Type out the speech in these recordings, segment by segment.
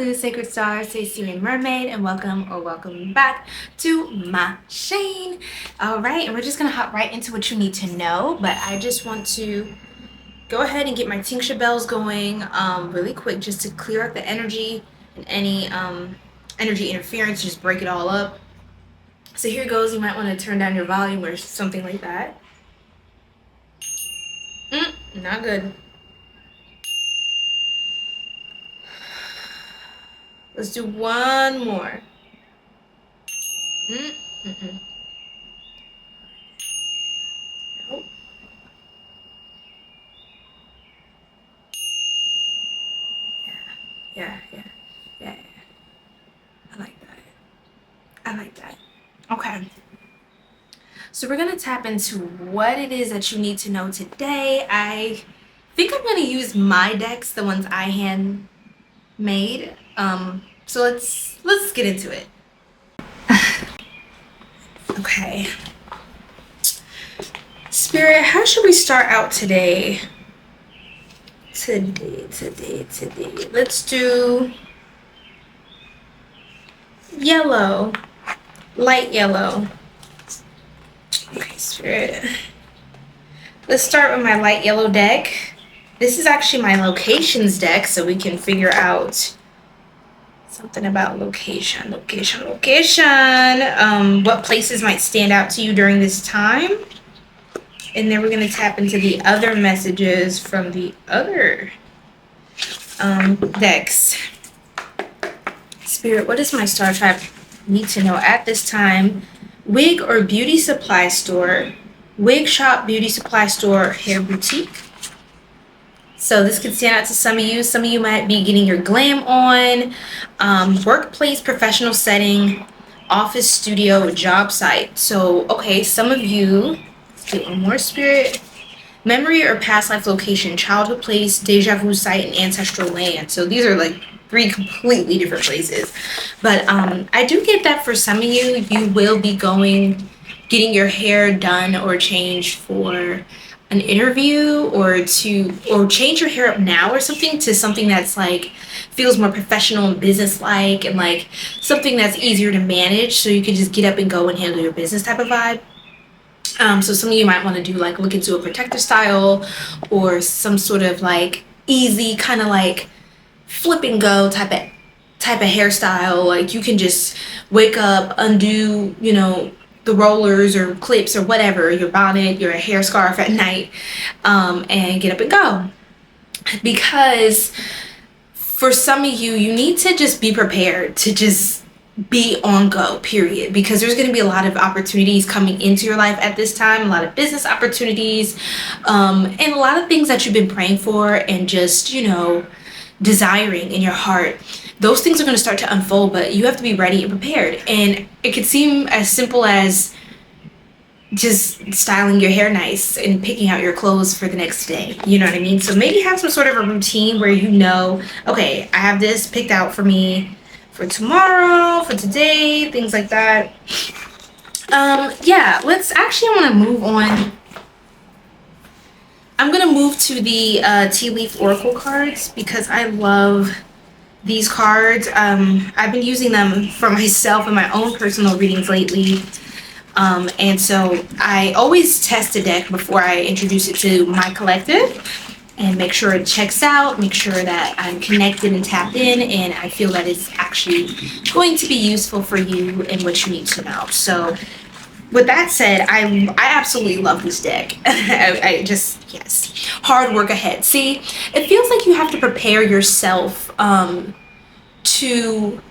Salut, sacred stars, c'est Sirian Mermaid, and welcome back to my chain. All right, and we're just gonna hop right into what you need to know, but I just want to go ahead and get my tincture bells going really quick, just to clear up the energy and any energy interference, just break it all up. So here goes. You might want to turn down your volume or something like that. Not good. Let's do one more. Nope. Yeah. I like that. Okay. So we're gonna tap into what it is that you need to know today. I think I'm gonna use my decks, the ones I hand made. So let's get into it. Okay. Spirit, how should we start out today? Today. Let's do yellow, light yellow. Okay, Spirit. Let's start with my light yellow deck. This is actually my locations deck, so we can figure out something about location. What places might stand out to you during this time. And then we're going to tap into the other messages from the other decks. Spirit, what does my star tribe need to know at this time? Wig or beauty supply store, wig shop, beauty supply store, hair boutique. So this could stand out to some of you. Some of you might be getting your glam on, workplace, professional setting, office, studio, job site. So, okay, some of you, let's do one more, Spirit. Memory or past life location, childhood place, deja vu site, and ancestral land. So these are like 3 completely different places. But I do get that for some of you, you will be getting your hair done or changed for an interview, or change your hair up now or something to something that's like feels more professional and business like, and like something that's easier to manage, so you can just get up and go and handle your business type of vibe. So some of you might want to do like look into a protector style, or some sort of like easy kind of like flip and go type of hairstyle. Like you can just wake up, undo, you know, the rollers or clips or whatever, your bonnet, your hair scarf at night, and get up and go. Because for some of you, you need to just be prepared to just be on go, period. Because there's going to be a lot of opportunities coming into your life at this time, a lot of business opportunities, and a lot of things that you've been praying for and just, you know, desiring in your heart. Those things are going to start to unfold, but you have to be ready and prepared. And it could seem as simple as just styling your hair nice and picking out your clothes for the next day. You know what I mean? So maybe have some sort of a routine where you know, okay, I have this picked out for me for tomorrow, for today, things like that. Yeah, I want to move on. I'm going to move to the Tea Leaf Oracle cards because I love these cards. I've been using them for myself in my own personal readings lately. And so I always test a deck before I introduce it to my collective and make sure it checks out, make sure that I'm connected and tapped in, and I feel that it's actually going to be useful for you and what you need to know. So with that said, I absolutely love this deck. Yes, hard work ahead. See, it feels like you have to prepare yourself to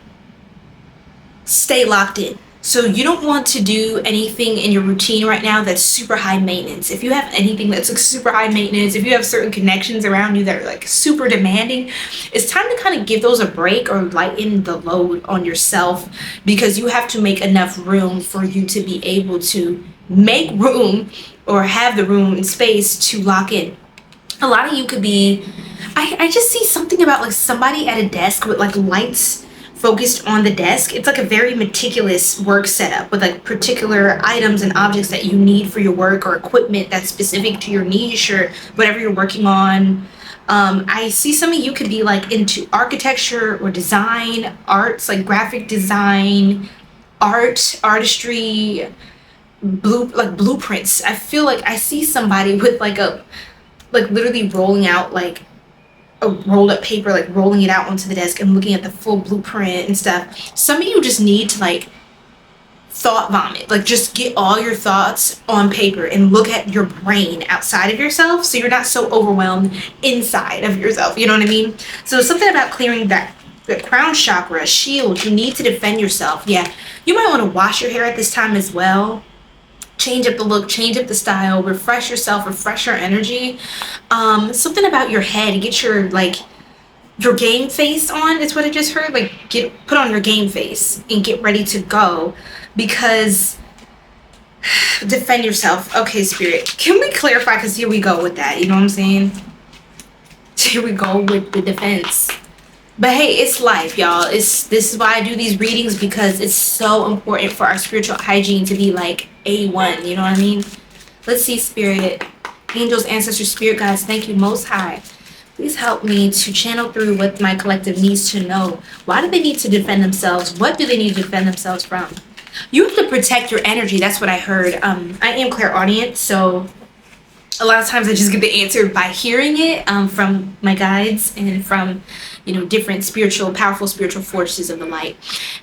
stay locked in. So you don't want to do anything in your routine right now that's super high maintenance. If you have anything that's like super high maintenance, if you have certain connections around you that are like super demanding, it's time to kind of give those a break or lighten the load on yourself, because you have to make enough room for you to be able to make room or have the room and space to lock in. A lot of you could be, I just see something about like somebody at a desk with like lights focused on the desk. It's like a very meticulous work setup with like particular items and objects that you need for your work, or equipment that's specific to your niche or whatever you're working on. I see some of you could be like into architecture or design, arts, like graphic design, artistry, blueprints. I feel like I see somebody with like literally rolling out like a rolled up paper, like rolling it out onto the desk and looking at the full blueprint and stuff. Some of you just need to like thought vomit, like just get all your thoughts on paper and look at your brain outside of yourself, so you're not so overwhelmed inside of yourself, you know what I mean? So something about clearing that crown chakra shield. You need to defend yourself. Yeah, you might want to wash your hair at this time as well, change up the look, change up the style, refresh yourself, refresh your energy. Something about your head, get your your game face on. It's what I just heard. Like put on your game face and get ready to go, because defend yourself. Okay, Spirit, can we clarify? Because here we go with that, you know what I'm saying? Here we go with the defense. But hey, it's life, y'all. This is why I do these readings, because it's so important for our spiritual hygiene to be like A1, you know what I mean? Let's see, Spirit, angels, ancestors, spirit guides, thank you, Most High. Please help me to channel through what my collective needs to know. Why do they need to defend themselves? What do they need to defend themselves from? You have to protect your energy. That's what I heard. I am clairaudient, so a lot of times I just get the answer by hearing it from my guides and from, you know, different powerful spiritual forces of the light.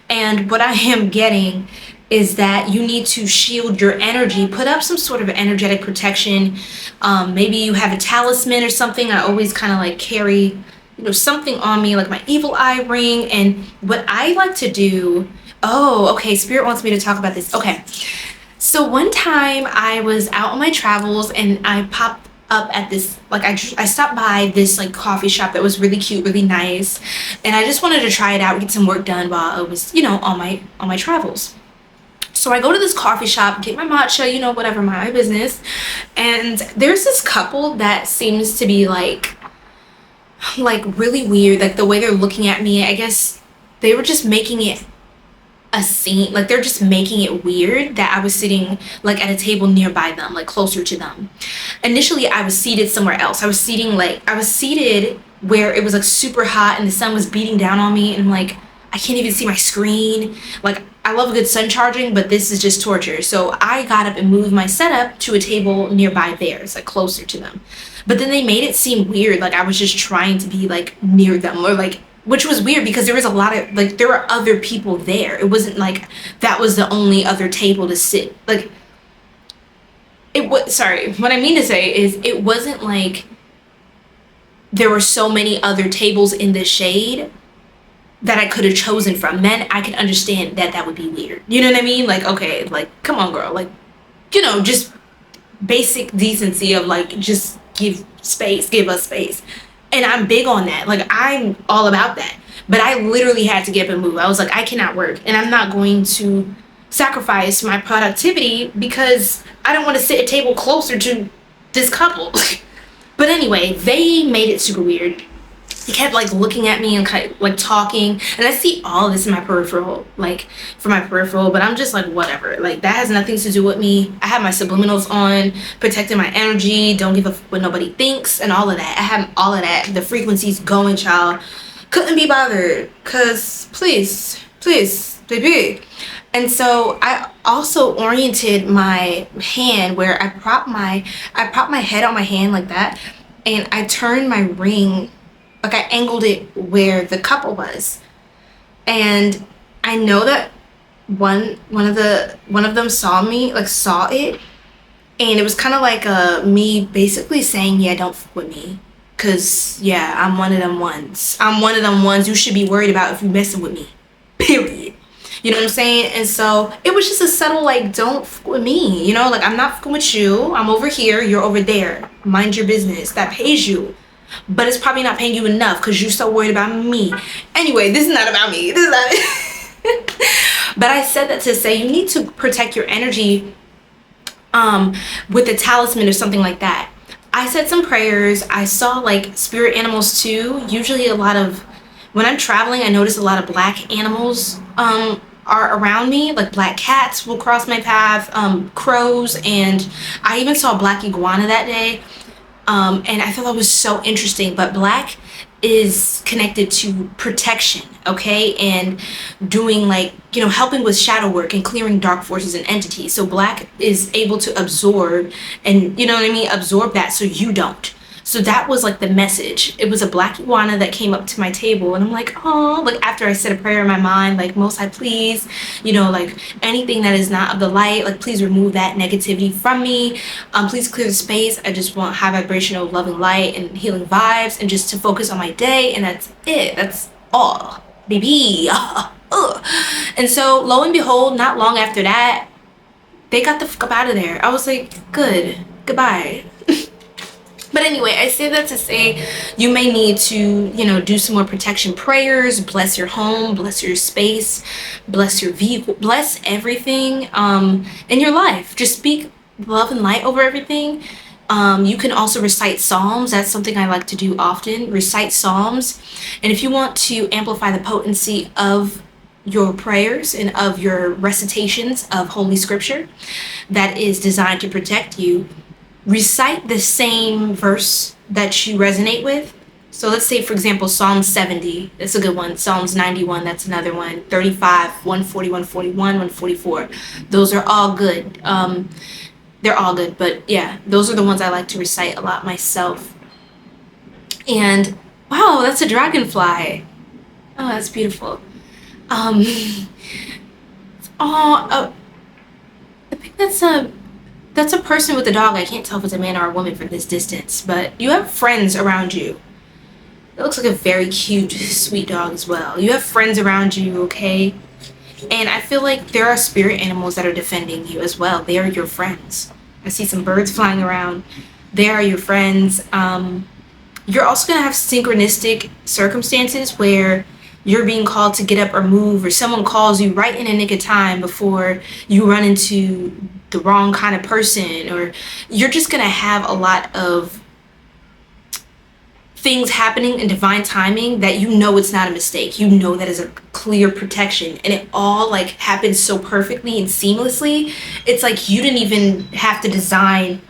And what I am getting is that you need to shield your energy, put up some sort of energetic protection. Maybe you have a talisman or something. I always kind of like carry, you know, something on me, like my evil eye ring. And what I like to do, oh, okay, Spirit wants me to talk about this. Okay. So one time I was out on my travels and I popped up at this, like I stopped by this like coffee shop that was really cute, really nice. And I just wanted to try it out, get some work done while I was, you know, on my travels. So I go to this coffee shop, get my matcha, you know, whatever, my business. And there's this couple that seems to be like really weird, like the way they're looking at me. I guess they were just making it a scene, like they're just making it weird that I was sitting like at a table nearby them, like closer to them. Initially I was seated somewhere else. I was seated where it was like super hot and the sun was beating down on me, and I'm like, I can't even see my screen. Like, I love a good sun charging, but this is just torture. So I got up and moved my setup to a table nearby theirs, like closer to them. But then they made it seem weird, like I was just trying to be like near them, or like, which was weird because there was a lot of, like, there were other people there. It wasn't like that was the only other table to sit. Like, it was, sorry, what I mean to say is it wasn't like there were so many other tables in the shade that I could have chosen from. Then I could understand that that would be weird. You know what I mean? Like, okay, like, come on, girl. Like, you know, just basic decency of like, just give us space. And I'm big on that. Like, I'm all about that. But I literally had to get up and move. I was like, I cannot work. And I'm not going to sacrifice my productivity because I don't want to sit at a table closer to this couple. But anyway, they made it super weird. He kept like looking at me and kind of like talking, and I see all this in my peripheral, like for my peripheral, but I'm just like, whatever, like that has nothing to do with me. I have my subliminals on, protecting my energy, don't give a f what nobody thinks, and all of that. I have all of that, the frequencies going, child. Couldn't be bothered, cause please, baby. And so I also oriented my hand where I propped my head on my hand like that, and I turned my ring, like I angled it where the couple was. And I know that one of them saw me, like saw it, and it was kind of like me basically saying, yeah, don't f with me, cause yeah, I'm one of them ones you should be worried about if you messing with me, period. You know what I'm saying? And so it was just a subtle like, don't f with me, you know, like I'm not f with you, I'm over here, you're over there, mind your business. That pays you, but it's probably not paying you enough because you're so worried about me. Anyway, this is not about me. This is not But I said that to say you need to protect your energy with a talisman or something like that. I said some prayers. I saw like spirit animals too. Usually a lot of When I'm traveling, I notice a lot of black animals are around me. Like black cats will cross my path, crows, and I even saw a black iguana that day. And I thought that was so interesting. But black is connected to protection, okay, and doing, like, you know, helping with shadow work and clearing dark forces and entities. So black is able to absorb, and, you know what I mean, absorb that so you don't. So that was like the message. It was a black iguana that came up to my table, and I'm like, oh, like after I said a prayer in my mind, like, Most High, please, you know, like anything that is not of the light, like please remove that negativity from me. Please clear the space. I just want high vibrational loving light and healing vibes, and just to focus on my day, and that's it. That's all, baby. And so lo and behold, not long after that, they got the fuck up out of there. I was like, goodbye. But anyway, I say that to say you may need to, you know, do some more protection prayers, bless your home, bless your space, bless your vehicle, bless everything in your life. Just speak love and light over everything. You can also recite Psalms. That's something I like to do often. Recite Psalms. And if you want to amplify the potency of your prayers and of your recitations of Holy Scripture that is designed to protect you, recite the same verse that you resonate with. So let's say, for example, Psalm 70, that's a good one. Psalms 91, that's another one. 35, 140, 141, 144. Those are all good. They're all good, but yeah, those are the ones I like to recite a lot myself. And wow, that's a dragonfly. Oh, that's beautiful. I think that's a person with a dog. I can't tell if it's a man or a woman from this distance, but you have friends around you. It looks like a very cute, sweet dog as well. You have friends around you, okay? And I feel like there are spirit animals that are defending you as well. They are your friends. I see some birds flying around. They are your friends. You're also going to have synchronistic circumstances where you're being called to get up or move, or someone calls you right in a nick of time before you run into the wrong kind of person, or you're just going to have a lot of things happening in divine timing that you know it's not a mistake. You know that is a clear protection, and it all like happens so perfectly and seamlessly. It's like you didn't even have to design,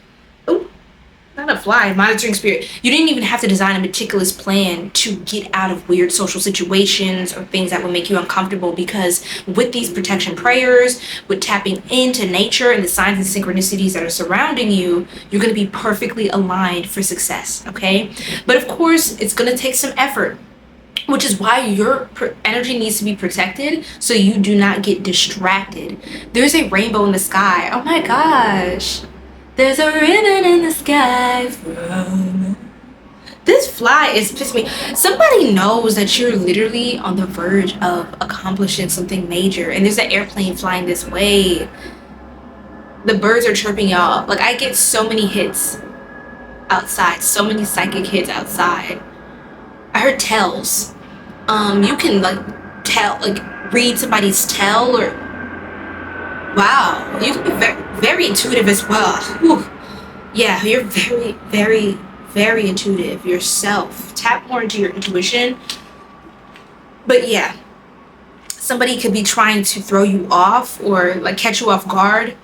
not a fly, monitoring spirit. You didn't even have to design a meticulous plan to get out of weird social situations or things that would make you uncomfortable, because with these protection prayers, with tapping into nature and the signs and synchronicities that are surrounding you, you're going to be perfectly aligned for success, okay? But of course, it's going to take some effort, which is why your energy needs to be protected so you do not get distracted. There's a rainbow in the sky. Oh my gosh. There's a ribbon in the sky from... This fly is pissing me. Somebody knows that you're literally on the verge of accomplishing something major, and there's an airplane flying this way. The birds are chirping y'all. Like, I get so many hits outside, so many psychic hits outside. I heard tells. You can read somebody's tell, or wow, you can be very intuitive as well. Whew. Yeah, you're very, very, very intuitive yourself. Tap more into your intuition. But yeah, somebody could be trying to throw you off or like catch you off guard.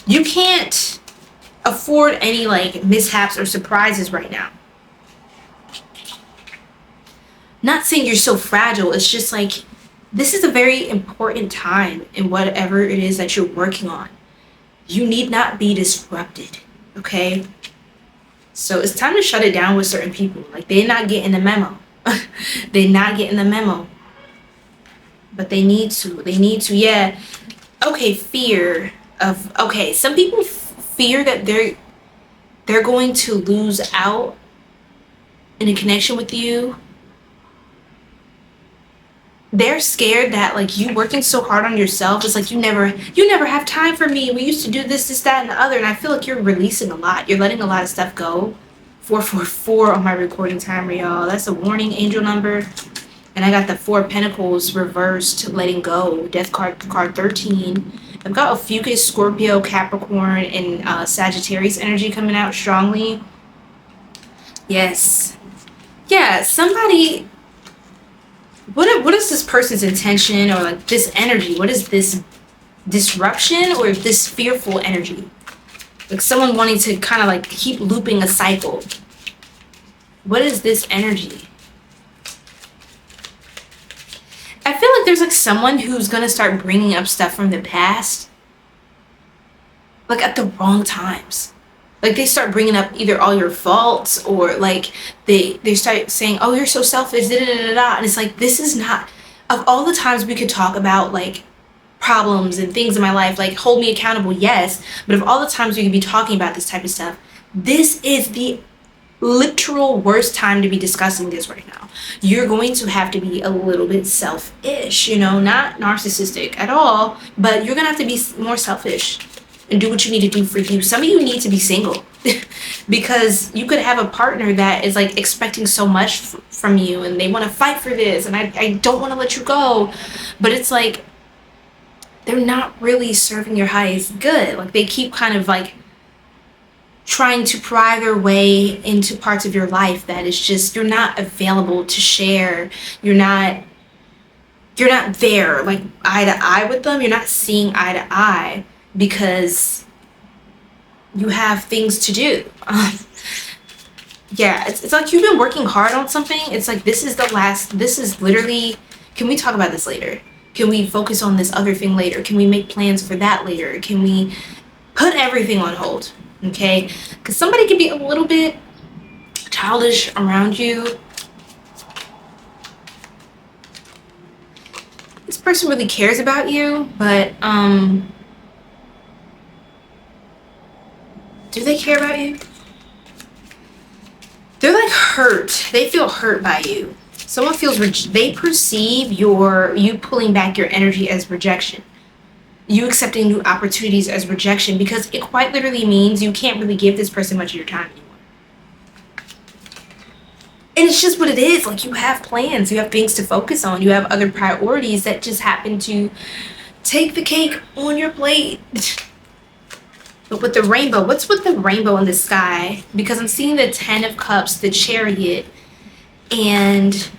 You can't afford any like mishaps or surprises right now. Not saying you're so fragile, it's just like this is a very important time in whatever it is that you're working on. You need not be disrupted, okay? So it's time to shut it down with certain people. Like, they're not getting the memo. They're not getting the memo. But they need to. They need to, yeah. Okay, fear of... Okay, some people fear that they're going to lose out in a connection with you. They're scared that like you working so hard on yourself, it's like you never have time for me. We used to do this, that, and the other. And I feel like you're releasing a lot. You're letting a lot of stuff go. 444 on my recording timer, y'all. That's a warning angel number. And I got the 4 of Pentacles reversed, letting go. Death card 13. I've got 𝘭𝑒𝑔𝑚𝐥, Scorpio, Capricorn, and Sagittarius energy coming out strongly. Yes. yeah, somebody, what is this person's intention, or like this energy? What is this disruption or this fearful energy? Like someone wanting to kind of like keep looping a cycle. What is this energy? I feel like there's like someone who's gonna start bringing up stuff from the past, like at the wrong times. Like they start bringing up either all your faults, or like they start saying, oh, you're so selfish, da da da da. And it's like, this is not, of all the times we could talk about like problems and things in my life, like hold me accountable, yes, but of all the times we could be talking about this type of stuff, this is the literal worst time to be discussing this right now. You're going to have to be a little bit selfish, you know, not narcissistic at all, but you're gonna have to be more selfish and do what you need to do for you. Some of you need to be single because you could have a partner that is like expecting so much from you, and they want to fight for this, and I don't want to let you go, but it's like they're not really serving your highest good. Like they keep kind of like trying to pry their way into parts of your life that is just, you're not available to share. You're not there like eye to eye with them. You're not seeing eye to eye because you have things to do. Yeah, it's like you've been working hard on something. It's like, this is literally, can we talk about this later? Can we focus on this other thing later? Can we make plans for that later? Can we put everything on hold? Okay, because somebody could be a little bit childish around you. This person really cares about you, but do they care about you? They're like hurt. They feel hurt by you. Someone feels they perceive you pulling back your energy as rejection. You accepting new opportunities as rejection, because it quite literally means you can't really give this person much of your time anymore. And it's just what it is. Like, you have plans, you have things to focus on, you have other priorities that just happen to take the cake on your plate. But with the rainbow, what's with the rainbow in the sky? Because I'm seeing the 10 of Cups, the Chariot, and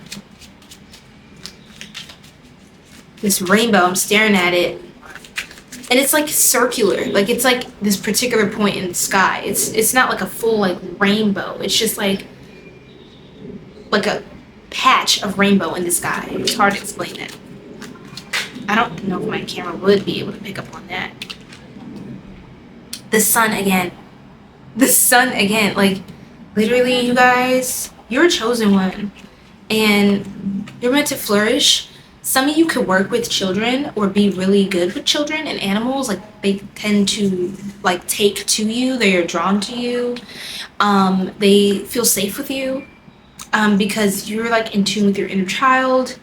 this rainbow. I'm staring at it. And it's like circular, like it's like this particular point in the sky. It's not like a full like rainbow. It's just like a patch of rainbow in the sky. It's hard to explain that. I don't know if my camera would be able to pick up on that. The sun again. The sun again. Like, literally, you guys, you're a chosen one. And you're meant to flourish. Some of you could work with children or be really good with children and animals. Like, they tend to like take to you. They are drawn to you. They feel safe with you because you're like in tune with your inner child.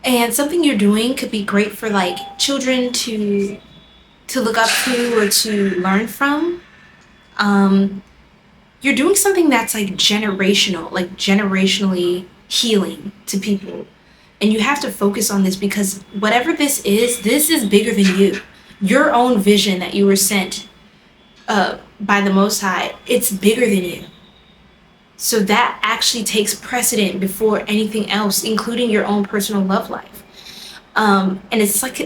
And something you're doing could be great for like children to look up to or to learn from. You're doing something that's like generational, like generationally healing to people. And you have to focus on this, because whatever this is bigger than you. Your own vision that you were sent by the Most High, it's bigger than you. So that actually takes precedent before anything else, including your own personal love life. And it's like,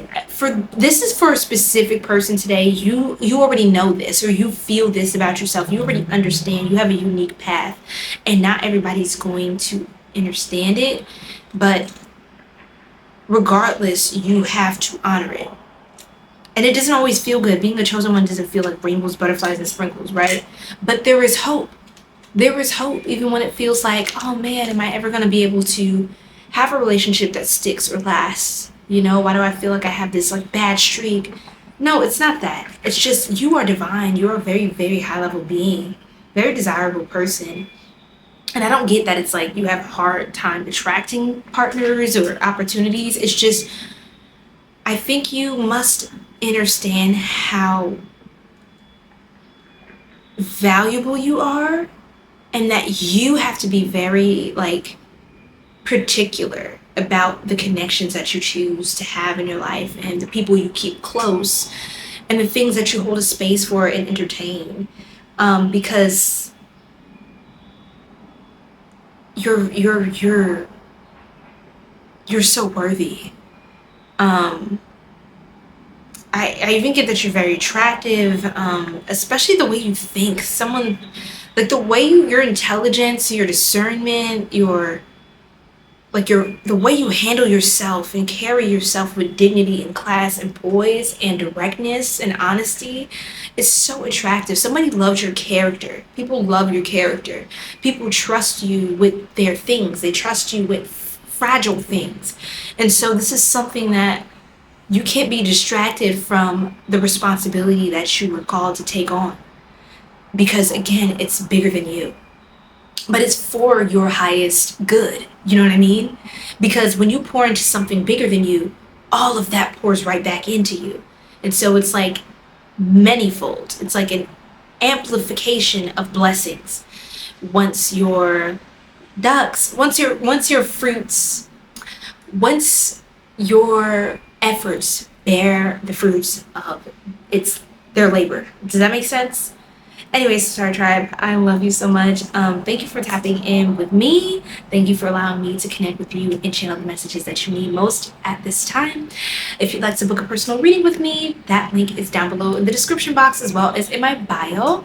this is for a specific person today. You already know this, or you feel this about yourself. You already understand. You have a unique path, and not everybody's going to understand it. But regardless, you have to honor it. And it doesn't always feel good. Being the chosen one doesn't feel like rainbows, butterflies, and sprinkles, right? But there is hope. There is hope, even when it feels like, oh man, am I ever going to be able to have a relationship that sticks or lasts? You know, why do I feel like I have this like bad streak? No, it's not that. It's just, you are divine. You're a very, very high level being, very desirable person. And I don't get that it's like you have a hard time attracting partners or opportunities. It's just, I think you must understand how valuable you are, and that you have to be very like particular about the connections that you choose to have in your life, and the people you keep close, and the things that you hold a space for and entertain, because you're so worthy. I even get that you're very attractive, especially the way you think. Someone, like the way your intelligence, your discernment, the way you handle yourself and carry yourself with dignity and class and poise and directness and honesty is so attractive. Somebody loves your character. People love your character. People trust you with their things. They trust you with fragile things. And so this is something that you can't be distracted from the responsibility that you were called to take on. Because again, it's bigger than you. But it's for your highest good. You know what I mean? Because when you pour into something bigger than you, all of that pours right back into you. And so it's like manyfold. It's like an amplification of blessings. Once your efforts bear the fruits of their labor. Does that make sense? Anyways, Star Tribe, I love you so much. Thank you for tapping in with me. Thank you for allowing me to connect with you and channel the messages that you need most at this time. If you'd like to book a personal reading with me, that link is down below in the description box as well as in my bio.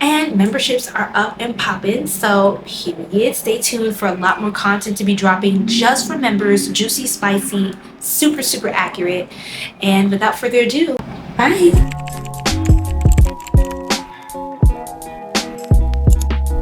And memberships are up and popping, so period. Stay tuned for a lot more content to be dropping just for members. Juicy, spicy, super, super accurate. And without further ado, bye.